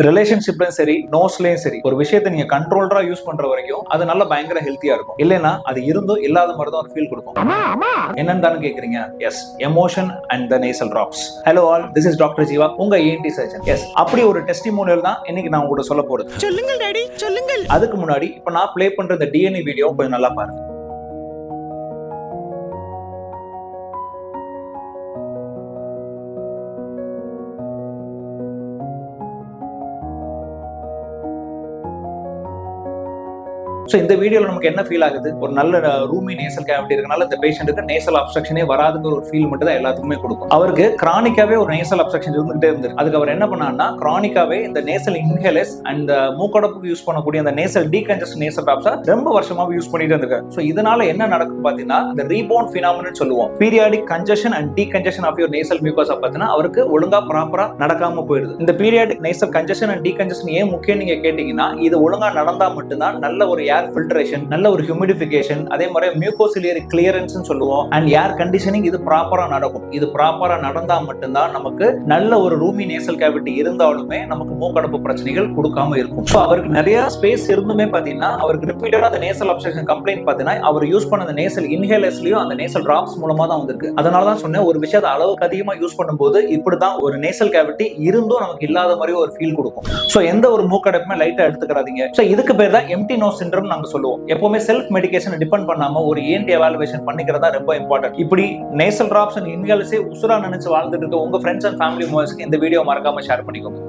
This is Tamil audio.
ரிலேஷன்ஷிப்லயும் சரி, நோஸ்லயும் சரி, ஒரு விஷயத்தை நீங்க கண்ட்ரோல்டா யூஸ் பண்ற வரைக்கும் அது நல்ல பயங்கர ஹெல்த்தியா இருக்கும். இல்லைன்னா அது இருந்தும் இல்லாத மாதிரி தான் ஒரு ஃபீல் கொடுக்கும். என்னன்னு தானே கேக்குறீங்க? Yes, emotion and the nasal drops. Hello all, this is doctor Jeeva, உங்க ENT சர்ஜன். எஸ், அப்படி ஒரு டெஸ்டிமோனியல் தான் இன்னைக்கு நான் உங்கள்கிட்ட சொல்ல போறது. சொல்லுங்கள் டாடி, சொல்லுங்கள். அதுக்கு முன்னாடி இப்ப நான் ப்ளே பண்ற இந்த DNA வீடியோ கொஞ்சம் நல்லா பாருங்க. ஸோ இந்த வீடியோல நமக்கு என்ன ஃபீல் ஆகுது? ஒரு நல்ல ரூமி நேசல் கேவிட்டி இருக்கனால இந்த பேஷண்ட்டுக்கு நேசல் அப்ஸ்ட்ரக்ஷனே வராதுங்கிற ஒரு ஃபீல் மட்டும் தான் எல்லாத்துக்குமே கொடுக்கும். அவருக்கு கிரானிக்காவே ஒரு நேசல் அப்ஸ்ட்ரக்ஷன் இருந்துகிட்டே இருந்தது. அதுக்கு அவர் என்ன பண்ணாருன்னா, கிரானிக்காவே இந்த நேசல் இன்ஹேலர்ஸ் அண்ட் மூக்கடப்புக்கு யூஸ் பண்ணக்கூடிய அந்த நேசல் டீகன்ஜஸ்ட் நேசல் ட்ராப்ஸை ரொம்ப வருஷமாக யூஸ் பண்ணிட்டு இருந்திருக்காரு. ஸோ இதனால என்ன நடக்கும் பார்த்தீங்கன்னா, இந்த ரீபவுண்ட் ஃபினாமினன் சொல்லுவோம். Periodic congestion and decongestion of your nasal mucosa பார்த்தீங்கன்னா அவருக்கு ஒழுங்கா ப்ராப்பரா நடக்காம போயிடுது. இந்த periodic nasal congestion and decongestion ஏன் முக்கியம் நீங்க கேட்டீங்கன்னா, இது ஒழுங்கா நடந்தா மட்டும்தான் நல்ல ஒரு ஏர் ஃபில்ட்ரேஷன், நல்ல ஒரு ஹியூமிடிஃபிகேஷன், அதே மாதிரி மியூகோசிலியரி கிளியரன்ஸ் சொல்லுவோம், அண்ட் ஏர் கண்டிஷனிங் இது ப்ராப்பரா நடக்கும். இது ப்ராப்பரா நடந்தா மட்டும்தான் நமக்கு நல்ல ஒரு ரூமி நேசல் கேவிட்டி இருந்தாலுமே நமக்கு மூக்கடப்பு பிரச்சனைகள் கொடுக்காம இருக்கும். ஸோ அவருக்கு நிறைய ஸ்பேஸ் இருந்துமே பாத்தீங்கன்னா அவருக்கு ரிப்பீட்டடா அந்த நேசல் அப்ஸ்ட்ரக்ஷன் கம்ப்ளைண்ட் பாத்தீங்கன்னா அவர் யூஸ் பண்ண அந்த நேசல் இன்ஹேலர்ஸ்லயும் அந்த நேசல் டிராப்ஸ் மூலமா தான் வந்திருக்கு. அதனால தான் சொன்னேன், ஒரு விஷயத்தை அளவுக்கு அதிகமா யூஸ் பண்ணும்போது இப்படிதான் ஒரு நேசல் கேவிட்டி இருந்தும் நமக்கு இல்லாத மாதிரி ஒரு ஃபீல் கொடுக்கும். ஸோ எந்த ஒரு மூக்கடப்புமே லைட்டா எடுத்துக்கிறாதீங்க. ஸோ இதுக்கு பேர் தான் எம்டி நோஸ் சிண்ட்ரோம் நாங்க சொல்லுவோம். எப்பவுமே செல்ஃப் மெடிகேஷன் டிபெண்ட் பண்ணாம ஒரு ENT எவாலுவேஷன் பண்ணிக்கிறதா ரொம்ப இம்பார்ட்டன்ட். இப்படி நேசல் டிராப்ஸ் அண்ட் இன்ஹேலர்ஸே உசுரா நினைச்சு வாழ்ந்துட்டு இருக்க உங்க ஃப்ரெண்ட்ஸ் அண்ட் ஃபேமிலி மெம்பர்ஸ்க்கு இந்த வீடியோ மறக்காம ஷேர் பண்ணிக்கோங்க.